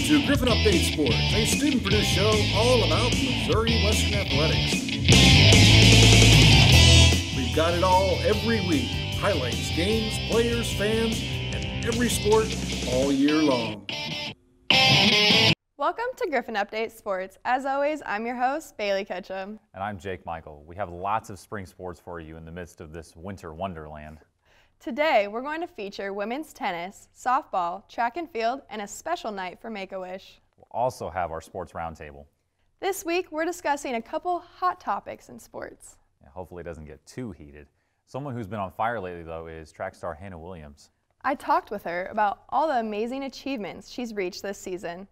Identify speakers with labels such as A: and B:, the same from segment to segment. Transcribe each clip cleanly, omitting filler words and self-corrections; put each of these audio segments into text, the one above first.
A: to Griffon Update Sports, a student-produced show all about Missouri Western athletics. We've got it all every week. Highlights, games, players, fans, and every sport all year long.
B: Welcome to Griffon Update Sports. As always, I'm your host, Bailey Ketchum.
C: And I'm Jake Michael. We have lots of spring sports for you in the midst of this winter wonderland.
B: Today, we're going to feature women's tennis, softball, track and field, and a special night for Make-A-Wish.
C: We'll also have our sports roundtable.
B: This week, we're discussing a couple hot topics in sports.
C: Yeah, hopefully it doesn't get too heated. Someone who's been on fire lately, though, is track star Hannah Williams.
B: I talked with her about all the amazing achievements she's reached this season.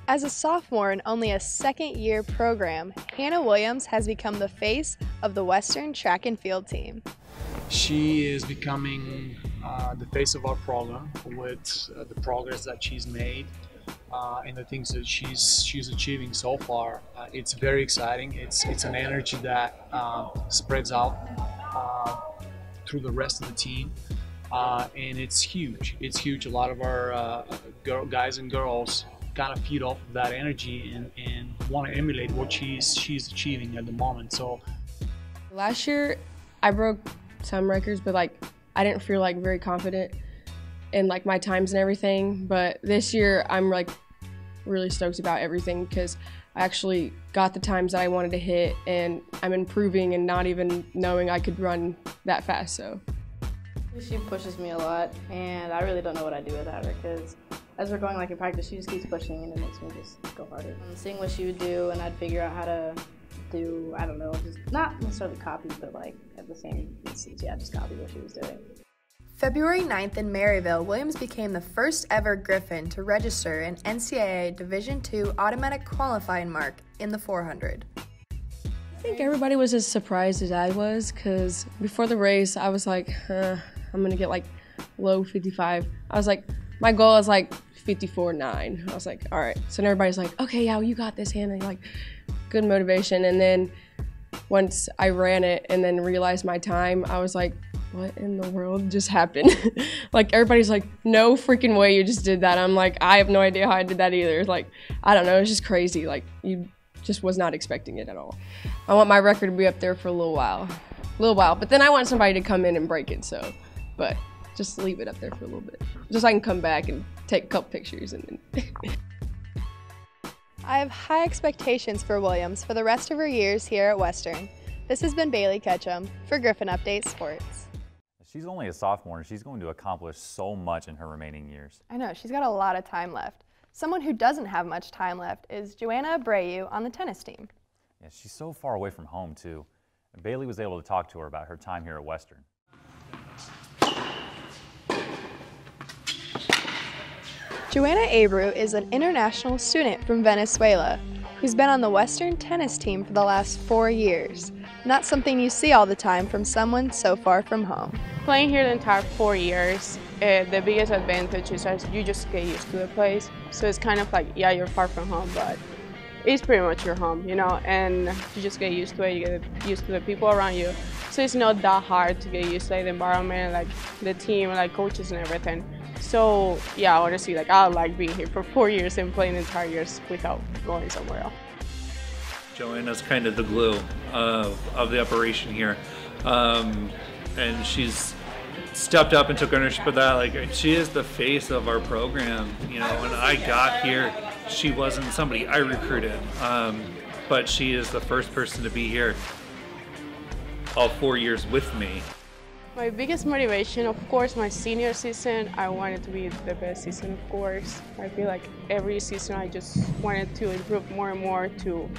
B: As a sophomore in only a second-year program, Hannah Williams has become the face of the Western track and field team.
D: She is becoming the face of our program with the progress that she's made and the things that she's achieving so far. It's very exciting. It's an energy that spreads out through the rest of the team, and it's huge. It's huge. A lot of our guys and girls kind of feed off of that energy and want to emulate what she's achieving at the moment. So
E: last year I broke some records, but I didn't feel very confident in my times and everything. But this year I'm really stoked about everything because I actually got the times that I wanted to hit, and I'm improving and not even knowing I could run that fast. So
F: she pushes me a lot, and I really don't know what I do without her because as we're going in practice, she just keeps pushing and it makes me just go harder. And seeing what she would do, and I'd figure out how to do, I don't know, just not necessarily copy, but at the same instance, yeah, just copy what she was doing.
B: February 9th in Maryville, Williams became the first ever Griffon to register an NCAA Division II automatic qualifying mark in the 400.
E: I think everybody was as surprised as I was because before the race, I was like, I'm going to get low 55. I was like, my goal is 54.9. I was like, all right. So everybody's like, okay, yeah, well, you got this, Hannah. Good motivation. And then once I ran it and then realized my time, I was like, what in the world just happened? Everybody's like, no freaking way you just did that. I'm like, I have no idea how I did that either. I don't know. It's just crazy. You just was not expecting it at all. I want my record to be up there for a little while. But then I want somebody to come in and break it. But just leave it up there for a little bit. Just so I can come back and take a couple pictures and then.
B: I have high expectations for Williams for the rest of her years here at Western. This has been Bailey Ketchum for Griffon Update Sports.
C: She's only a sophomore and she's going to accomplish so much in her remaining years.
B: I know, she's got a lot of time left. Someone who doesn't have much time left is Joanna Abreu on the tennis team.
C: Yeah, she's so far away from home too. And Bailey was able to talk to her about her time here at Western.
B: Joanna Abreu is an international student from Venezuela who's been on the Western tennis team for the last 4 years. Not something you see all the time from someone so far from home.
G: Playing here the entire 4 years, the biggest advantage is that you just get used to the place. So it's kind of yeah, you're far from home, but it's pretty much your home, and you just get used to it, you get used to the people around you. So it's not that hard to get used to the environment, the team, coaches and everything. So yeah, honestly, I like being here for 4 years and playing the entire years without going somewhere else.
H: Joanna's kind of the glue of the operation here, and she's stepped up and took ownership of that. She is the face of our program. When I got here, she wasn't somebody I recruited, but she is the first person to be here all 4 years with me.
G: My biggest motivation, of course, my senior season, I wanted to be the best season, of course. I feel like every season I just wanted to improve more and more to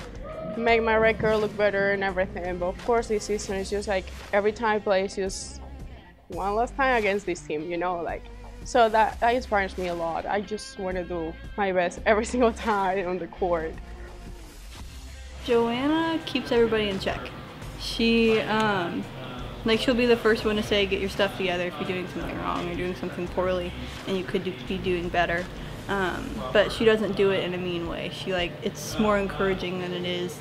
G: make my record look better and everything. But of course, this season is just every time I play, it's just one last time against this team, So that inspires me a lot. I just want to do my best every single time on the court.
I: Joanna keeps everybody in check. She, she'll be the first one to say, get your stuff together if you're doing something wrong or doing something poorly and you could be doing better. But she doesn't do it in a mean way. She it's more encouraging than it is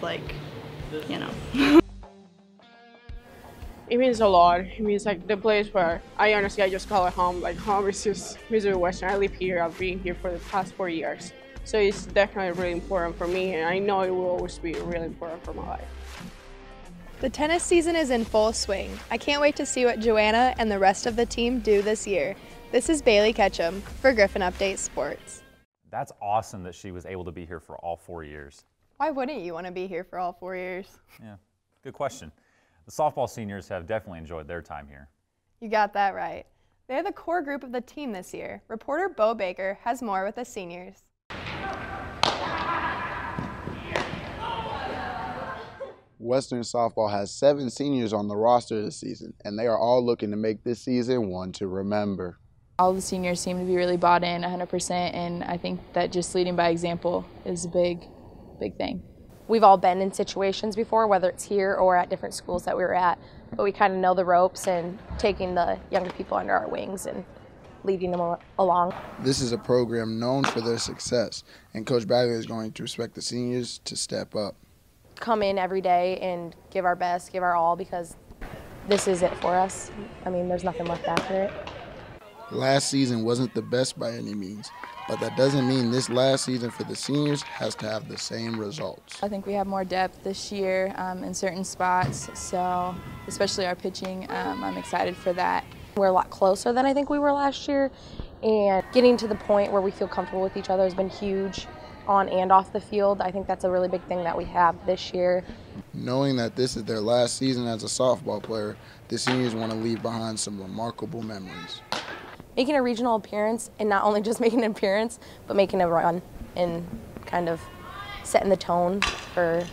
G: It means a lot. It means like the place where I just call it home. Like home is just Missouri Western. I live here. I've been here for the past 4 years. So it's definitely really important for me, and I know it will always be really important for my life.
B: The tennis season is in full swing. I can't wait to see what Joanna and the rest of the team do this year. This is Bailey Ketchum for Griffon Update Sports.
C: That's awesome that she was able to be here for all 4 years.
B: Why wouldn't you want to be here for all 4 years?
C: Yeah, good question. The softball seniors have definitely enjoyed their time here.
B: You got that right. They're the core group of the team this year. Reporter Bo Baker has more with the seniors.
J: Western softball has 7 seniors on the roster this season, and they are all looking to make this season one to remember.
K: All the seniors seem to be really bought in 100%, and I think that just leading by example is a big thing.
L: We've all been in situations before, whether it's here or at different schools that we were at, but we kind of know the ropes and taking the younger people under our wings and leading them along.
J: This is a program known for their success, and Coach Bagley is going to expect the seniors to step up.
L: Come in every day and give our best, give our all, because this is it for us. I mean, there's nothing left after it.
J: Last season wasn't the best by any means, but that doesn't mean this last season for the seniors has to have the same results.
K: I think we have more depth this year in certain spots, so especially our pitching, I'm excited for that.
L: We're a lot closer than I think we were last year, and getting to the point where we feel comfortable with each other has been huge on and off the field. I think that's a really big thing that we have this year.
J: Knowing that this is their last season as a softball player, the seniors want to leave behind some remarkable memories.
L: Making a regional appearance, and not only just making an appearance, but making a run and kind of setting the tone for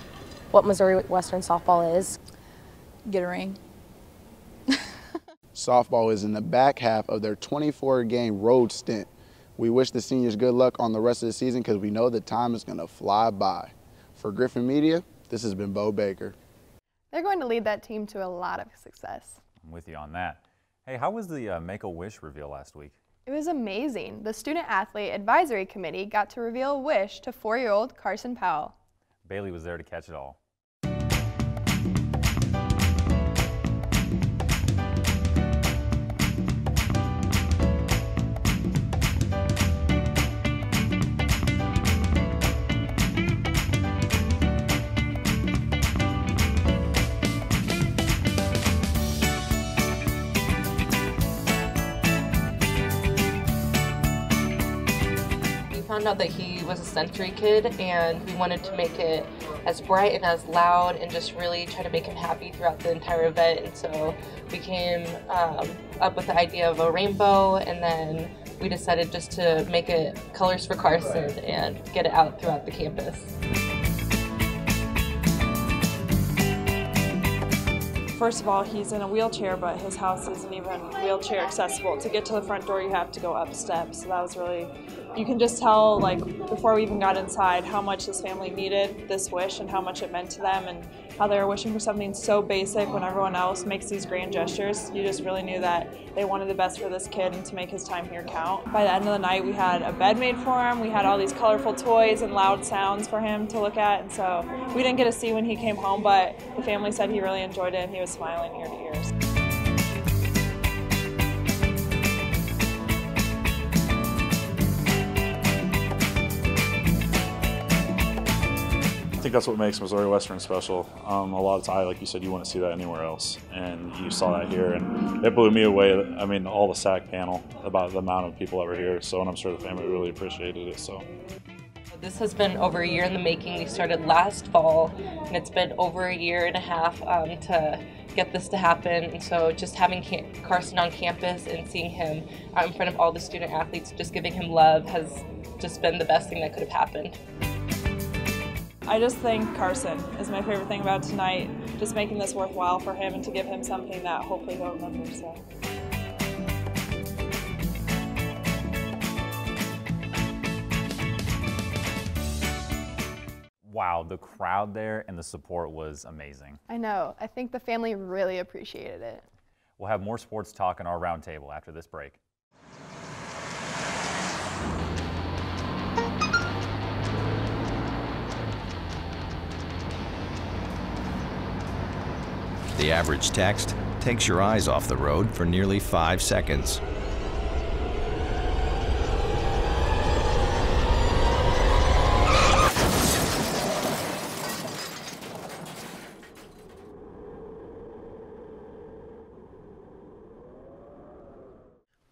L: what Missouri Western softball is.
K: Get a ring.
J: Softball is in the back half of their 24-game road stint. We wish the seniors good luck on the rest of the season because we know the time is going to fly by. For Griffon Media, this has been Bo Baker.
B: They're going to lead that team to a lot of success.
C: I'm with you on that. Hey, how was the Make-A-Wish reveal last week?
B: It was amazing. The Student Athlete Advisory Committee got to reveal a wish to 4-year-old Carson Powell.
C: Bailey was there to catch it all.
M: Found out that he was a Century kid, and we wanted to make it as bright and as loud and just really try to make him happy throughout the entire event. And so we came up with the idea of a rainbow, and then we decided just to make it colors for Carson and get it out throughout the campus.
N: First of all, he's in a wheelchair, but his house isn't even wheelchair accessible. To get to the front door, you have to go up steps. So that was really, you can just tell, like, before we even got inside, how much this family needed this wish and how much it meant to them, and how they were wishing for something so basic when everyone else makes these grand gestures. You just really knew that they wanted the best for this kid and to make his time here count. By the end of the night, we had a bed made for him. We had all these colorful toys and loud sounds for him to look at, and so we didn't get to see when he came home, but the family said he really enjoyed it and he was smiling ear to ears.
O: I think that's what makes Missouri Western special. A lot of times, like you said, you wouldn't see that anywhere else, and you saw that here, and it blew me away. I mean, all the SAC panel about the amount of people that were here, so, and I'm sure the family really appreciated it. So.
M: This has been over a year in the making. We started last fall, and it's been over a year and a half to get this to happen. And so just having Carson on campus and seeing him out in front of all the student athletes, just giving him love, has just been the best thing that could have happened.
N: I just think Carson is my favorite thing about tonight, just making this worthwhile for him and to give him something that hopefully he'll remember. So.
C: Wow, the crowd there and the support was amazing.
B: I know. I think the family really appreciated it.
C: We'll have more sports talk in our roundtable after this break.
P: The average text, takes your eyes off the road for nearly 5 seconds.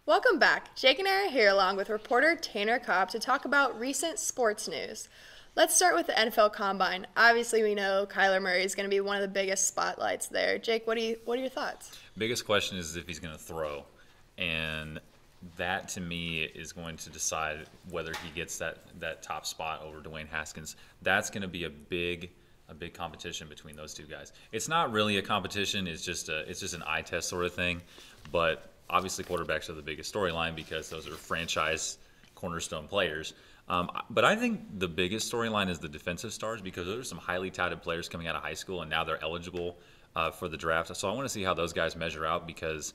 B: Welcome back. Jake and I are here along with reporter Tanner Cobb to talk about recent sports news. Let's start with the NFL Combine. Obviously, we know Kyler Murray is going to be one of the biggest spotlights there. Jake, what are your thoughts?
C: Biggest question is if he's going to throw, and that to me is going to decide whether he gets that top spot over Dwayne Haskins. That's going to be a big competition between those two guys. It's not really a competition. It's just an eye test sort of thing, but obviously, quarterbacks are the biggest storyline because those are franchise cornerstone players. But I think the biggest storyline is the defensive stars because those are some highly touted players coming out of high school, and now they're eligible for the draft. So I want to see how those guys measure out because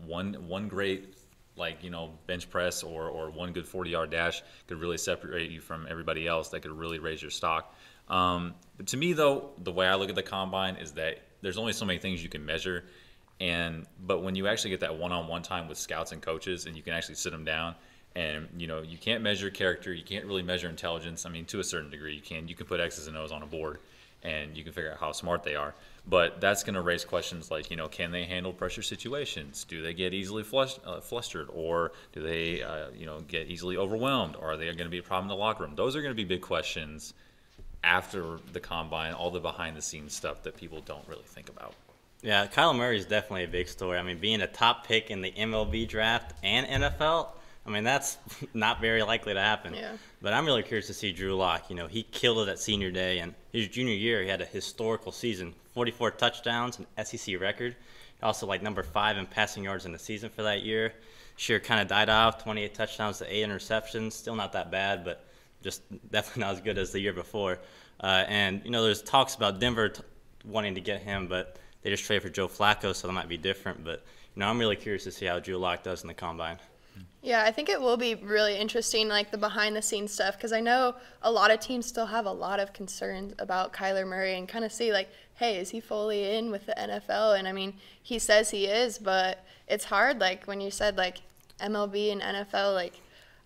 C: one great bench press or one good 40-yard dash could really separate you from everybody else. That could really raise your stock. But to me, though, the way I look at the combine is that there's only so many things you can measure. But when you actually get that one-on-one time with scouts and coaches and you can actually sit them down and, you can't measure character, you can't really measure intelligence. I mean, to a certain degree you can. You can put X's and O's on a board and you can figure out how smart they are. But that's going to raise questions like, can they handle pressure situations? Do they get easily flustered? Or do they, get easily overwhelmed? Or are they going to be a problem in the locker room? Those are going to be big questions after the combine, all the behind-the-scenes stuff that people don't really think about.
Q: Yeah, Kyler Murray is definitely a big story. I mean, being a top pick in the MLB draft and NFL, I mean, that's not very likely to happen.
B: Yeah.
Q: But I'm really curious to see Drew Lock. He killed it at senior day, and his junior year, he had a historical season, 44 touchdowns, an SEC record. Also, number 5 in passing yards in the season for that year. This year kind of died off, 28 touchdowns to 8 interceptions. Still not that bad, but just definitely not as good as the year before. And, there's talks about Denver wanting to get him, but they just traded for Joe Flacco, so that might be different. But, I'm really curious to see how Drew Lock does in the combine.
B: Yeah, I think it will be really interesting, the behind-the-scenes stuff, because I know a lot of teams still have a lot of concerns about Kyler Murray and kind of see, hey, is he fully in with the NFL? And, I mean, he says he is, but it's hard, when you said, MLB and NFL,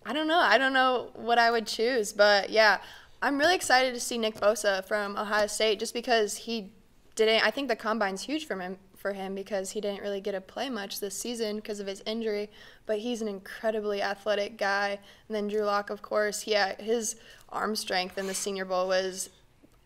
B: I don't know what I would choose. But, yeah, I'm really excited to see Nick Bosa from Ohio State just because I think the combine's huge for him because he didn't really get to play much this season because of his injury, but he's an incredibly athletic guy. And then Drew Lock, of course, his arm strength in the Senior Bowl was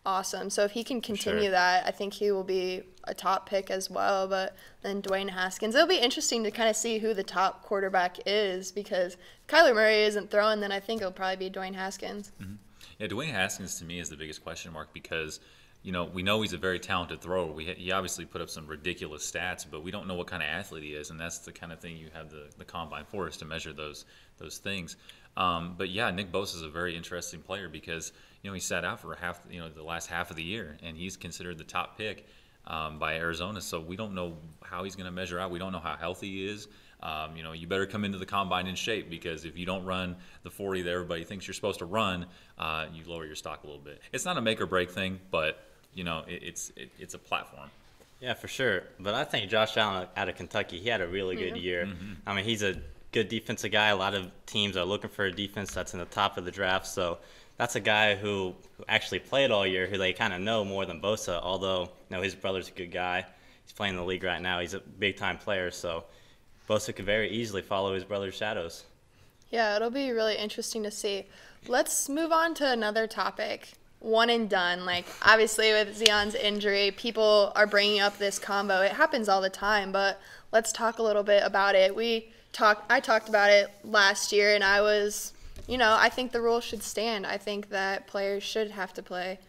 B: awesome. So if he can continue that, I think he will be a top pick as well. But then Dwayne Haskins, it'll be interesting to kind of see who the top quarterback is because if Kyler Murray isn't throwing, then I think it'll probably be Dwayne Haskins.
C: Mm-hmm. Yeah, Dwayne Haskins to me is the biggest question mark because we know he's a very talented thrower. He obviously put up some ridiculous stats, but we don't know what kind of athlete he is, and that's the kind of thing you have the combine for is to measure those things. But yeah, Nick Bosa is a very interesting player because he sat out for the last half of the year, and he's considered the top pick by Arizona. So we don't know how he's going to measure out. We don't know how healthy he is. You better come into the combine in shape because if you don't run the 40 that everybody thinks you're supposed to run, you lower your stock a little bit. It's not a make or break thing, but it's a platform.
Q: Yeah, for sure. But I think Josh Allen out of Kentucky, he had a really good year.
C: Mm-hmm.
Q: I mean, he's a good defensive guy. A lot of teams are looking for a defense that's in the top of the draft. So that's a guy who actually played all year, who they kind of know more than Bosa, although his brother's a good guy. He's playing in the league right now. He's a big-time player. So Bosa could very easily follow his brother's shadows.
B: Yeah, it'll be really interesting to see. Let's move on to another topic. One and done. Obviously with Zion's injury, people are bringing up this combo. It happens all the time, but let's talk a little bit about it. I talked about it last year, and I was, I think the rule should stand. I think that players should have to play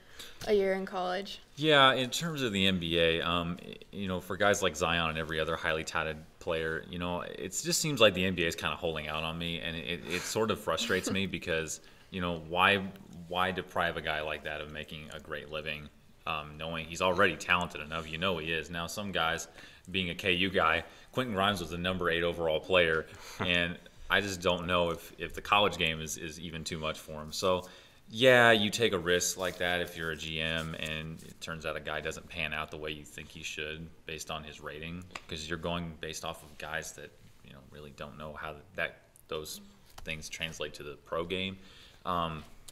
B: a year in college.
C: Yeah, in terms of the NBA, for guys like Zion and every other highly touted player, it just seems like the NBA is kind of holding out on me, and it sort of frustrates me because, why deprive a guy like that of making a great living, knowing he's already talented enough? He is. Now, some guys, being a KU guy, Quentin Grimes was the number 8 overall player, and I just don't know if the college game is even too much for him. So, Yeah, you take a risk like that if you're a GM and it turns out a guy doesn't pan out the way you think he should based on his rating, because you're going based off of guys that really don't know how those things translate to the pro game.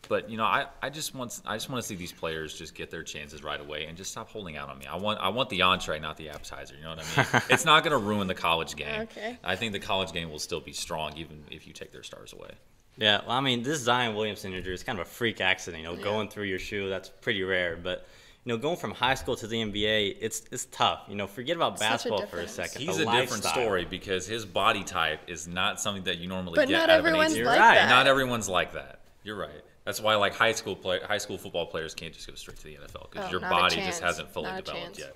C: But I just want to see these players just get their chances right away and just stop holding out on me. I want the entree, not the appetizer. You know what I mean? It's not going to ruin the college game.
B: Okay.
C: I think the college game will still be strong even if you take their stars away.
Q: Yeah, well, I mean, this Zion Williamson injury is kind of a freak accident. Going through your shoe, that's pretty rare. But going from high school to the NBA, it's tough. Forget about basketball for a second.
C: He's a different story because his body type is not something that you normally
B: But
C: get
B: not
C: out of an
B: everyone's
C: 18.
B: like
C: Right.
B: that.
C: Not everyone's like that. You're right. That's why high school football players can't just go straight to the NFL because your body just hasn't fully developed yet.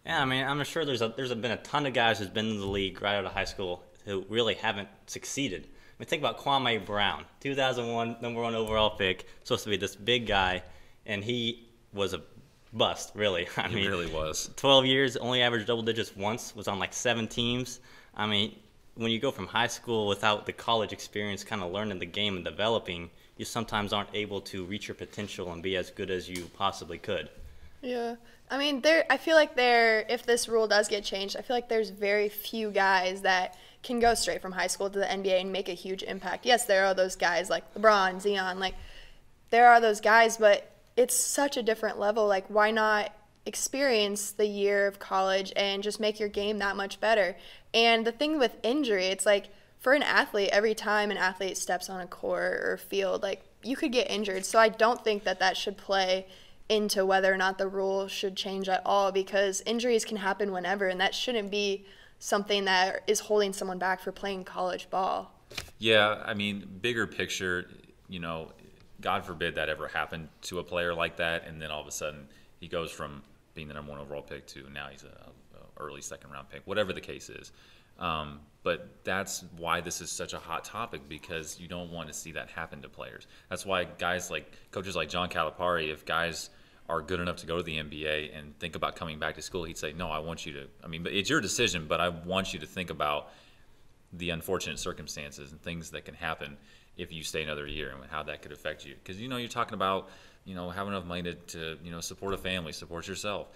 Q: Yeah, I mean, I'm sure there's been a ton of guys who's been in the league right out of high school who really haven't succeeded. I mean, think about Kwame Brown, 2001 #1 overall pick, supposed to be this big guy, and he was a bust, really.
C: He really was.
Q: 12 years, only averaged double digits once, was on like 7 teams. I mean, when you go from high school without the college experience, kind of learning the game and developing, you sometimes aren't able to reach your potential and be as good as you possibly could.
B: Yeah. I mean, I feel like if this rule does get changed, I feel like there's very few guys that can go straight from high school to the NBA and make a huge impact. Yes, there are those guys like LeBron, Zion, there are those guys, but it's such a different level. Why not experience the year of college and just make your game that much better? And the thing with injury, it's for an athlete, every time an athlete steps on a court or field, you could get injured. So I don't think that should play into whether or not the rule should change at all, because injuries can happen whenever, and that shouldn't be something that is holding someone back for playing college ball.
C: Yeah, I mean, bigger picture, God forbid that ever happened to a player like that, and then all of a sudden he goes from being the #1 overall pick to now he's a early second-round pick, whatever the case is. But that's why this is such a hot topic, because you don't want to see that happen to players. That's why coaches like John Calipari, if guys are good enough to go to the NBA and think about coming back to school, he'd say, no, I want you to, but it's your decision, but I want you to think about the unfortunate circumstances and things that can happen if you stay another year and how that could affect you. Because, you're talking about, having enough money to support a family, support yourself.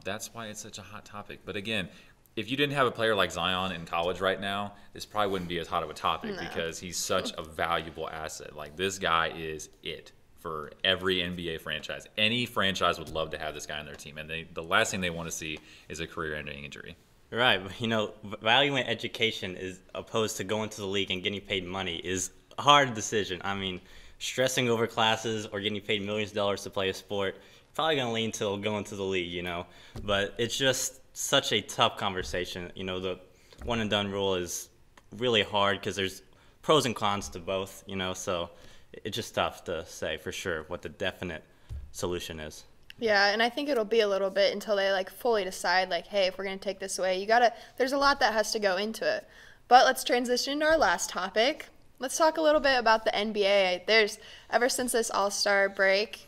C: That's why it's such a hot topic. But again, if you didn't have a player like Zion in college right now, this probably wouldn't be as hot of a topic because he's such a valuable asset. This guy is it for every NBA franchise. Any franchise would love to have this guy on their team, and the last thing they want to see is a career-ending injury.
Q: Right, but valuing education is opposed to going to the league and getting paid money is a hard decision. I mean, stressing over classes or getting paid millions of dollars to play a sport, probably going to lean to going to the league, But it's just such a tough conversation. The one-and-done rule is really hard because there's pros and cons to both, so it's just tough to say for sure what the definite solution is.
B: Yeah, and I think it'll be a little bit until they fully decide hey, if we're going to take this away, there's a lot that has to go into it. But let's transition to our last topic. Let's talk a little bit about the NBA. Ever since this All-Star break,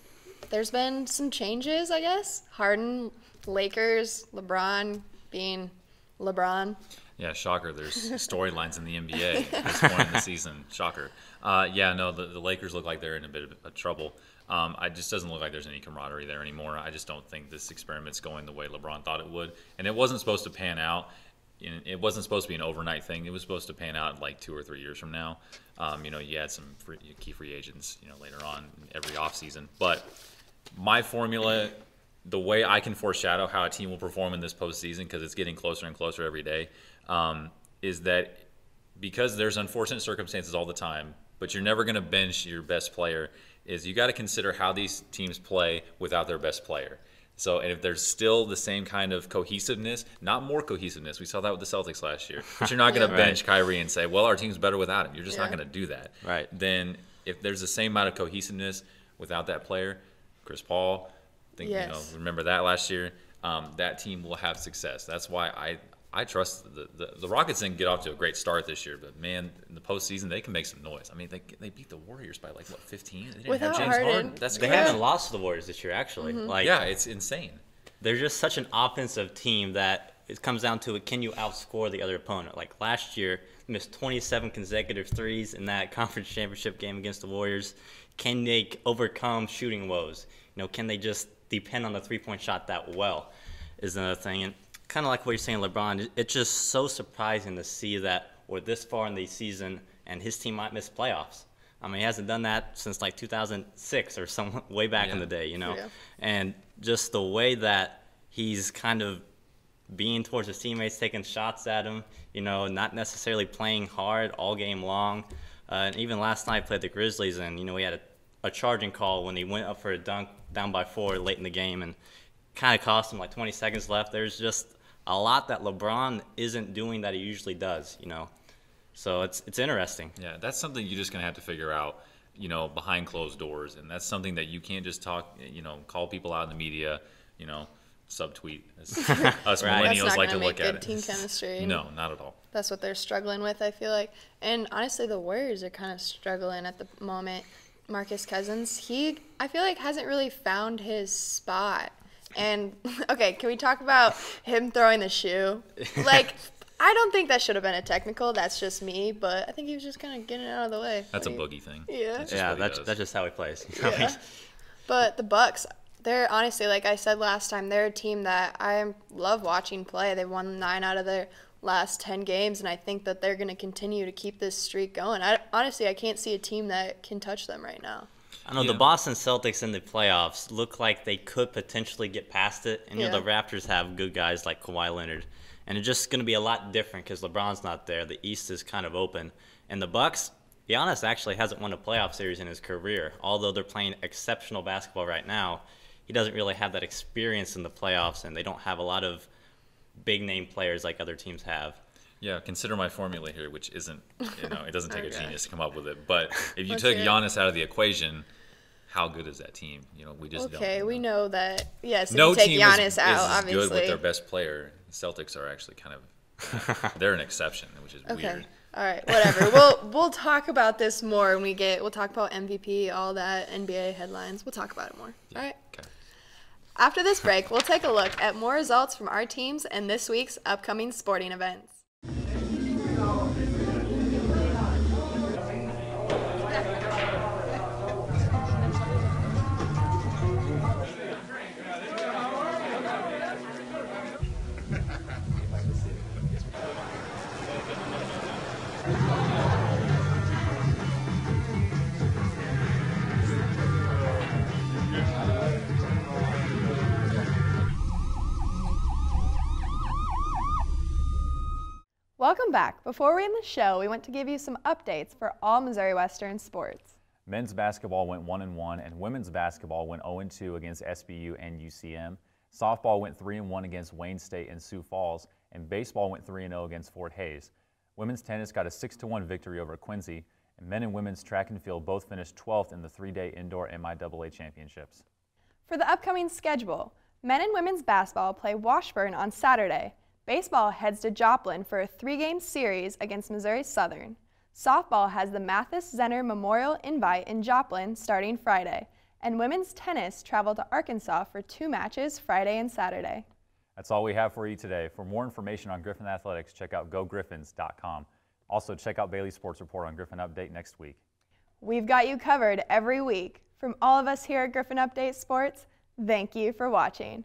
B: there's been some changes, I guess. Harden, Lakers, LeBron being LeBron.
C: Yeah, shocker. There's storylines in the NBA at this point in the season. Shocker. The Lakers look like they're in a bit of trouble. It just doesn't look like there's any camaraderie there anymore. I just don't think this experiment's going the way LeBron thought it would. And it wasn't supposed to pan out. It wasn't supposed to be an overnight thing. It was supposed to pan out in 2 or 3 years from now. You had some key free agents, later on every offseason. But my formula, the way I can foreshadow how a team will perform in this postseason, because it's getting closer and closer every day, is that because there's unfortunate circumstances all the time, but you're never going to bench your best player, is you got to consider how these teams play without their best player. So, and if there's still the same kind of cohesiveness, not more cohesiveness, we saw that with the Celtics last year, but you're not going to bench Kyrie and say, well, our team's better without him. You're just not going to do that.
Q: Right.
C: Then if there's the same amount of cohesiveness without that player, Chris Paul, remember that last year, that team will have success. That's why I trust the Rockets didn't get off to a great start this year, but man, in the postseason they can make some noise. I mean, they beat the Warriors by 15? They didn't
B: Without
C: have James
B: Harden.
C: That's
Q: They haven't lost to the Warriors this year, actually.
B: Mm-hmm.
C: Yeah, it's insane.
Q: They're just such an offensive team that it comes down to can you outscore the other opponent? Like last year, missed 27 consecutive threes in that conference championship game against the Warriors. Can they overcome shooting woes? You know, can they just depend on the three-point shot that well is another thing. And kind of like what you're saying, LeBron, it's just so surprising to see that we're this far in the season and his team might miss playoffs. I mean, he hasn't done that since like 2006 or some way back in the day, you know. Yeah. And just the way that he's kind of being towards his teammates, taking shots at him, you know, not necessarily playing hard all game long. And even last night played the Grizzlies, and, you know, he had a charging call when he went up for a dunk down by 4 late in the game, and kind of cost him like 20 seconds left. There's just a lot that LeBron isn't doing that he usually does, you know. So it's interesting.
C: Yeah, that's something you're just going to have to figure out, you know, behind closed doors. And that's something that you can't just talk, you know, call people out in the media, you know, subtweet as us millennials like to look at it.
B: Team chemistry.
C: No, not at all.
B: That's what they're struggling with, I feel like. And honestly, the Warriors are kind of struggling at the moment. Marcus Cousins, I feel like hasn't really found his spot. And, okay, can we talk about him throwing the shoe? Like, I don't think that should have been a technical. That's just me. But I think he was just kind of getting it out of the way.
C: That's a boogie thing.
B: Yeah.
Q: That's just how he plays.
B: Yeah. But the Bucks, they're honestly, like I said last time, they're a team that I love watching play. They've won 9 out of their last 10 games, and I think that they're going to continue to keep this streak going. Honestly, I can't see a team that can touch them right now.
Q: I know the Boston Celtics in the playoffs look like they could potentially get past it. And, you know, the Raptors have good guys like Kawhi Leonard. And it's just going to be a lot different because LeBron's not there. The East is kind of open. And the Bucks, Giannis actually hasn't won a playoff series in his career. Although they're playing exceptional basketball right now, he doesn't really have that experience in the playoffs, and they don't have a lot of big-name players like other teams have.
C: Yeah, consider my formula here, which isn't, you know, it doesn't take a genius to come up with it. But if you took Giannis out of the equation, how good is that team? You know, we just don't.
B: Okay, we know that, yes, if
C: no
B: you take
C: team
B: Giannis out,
C: is
B: obviously.
C: good with their best player. The Celtics are actually kind of, they're an exception, which is weird.
B: All right, whatever. We'll talk about this more when we'll talk about MVP, all that, NBA headlines. We'll talk about it more. All right?
C: Okay.
B: After this break, we'll take a look at more results from our teams and this week's upcoming sporting events. Welcome back. Before we end the show, we want to give you some updates for all Missouri Western sports.
R: Men's basketball went 1-1, and women's basketball went 0-2 against SBU and UCM. Softball went 3-1 against Wayne State and Sioux Falls, and baseball went 3-0 against Fort Hays. Women's tennis got a 6-1 victory over Quincy, and men and women's track and field both finished 12th in the 3-day indoor MIAA championships.
B: For the upcoming schedule, men and women's basketball play Washburn on Saturday. Baseball heads to Joplin for a 3-game series against Missouri Southern. Softball has the Mathis Zenner Memorial Invite in Joplin starting Friday, and women's tennis travel to Arkansas for 2 matches Friday and Saturday.
R: That's all we have for you today. For more information on Griffon Athletics, check out gogriffons.com. Also, check out Bailey's Sports Report on Griffon Update next week.
B: We've got you covered every week. From all of us here at Griffon Update Sports, thank you for watching.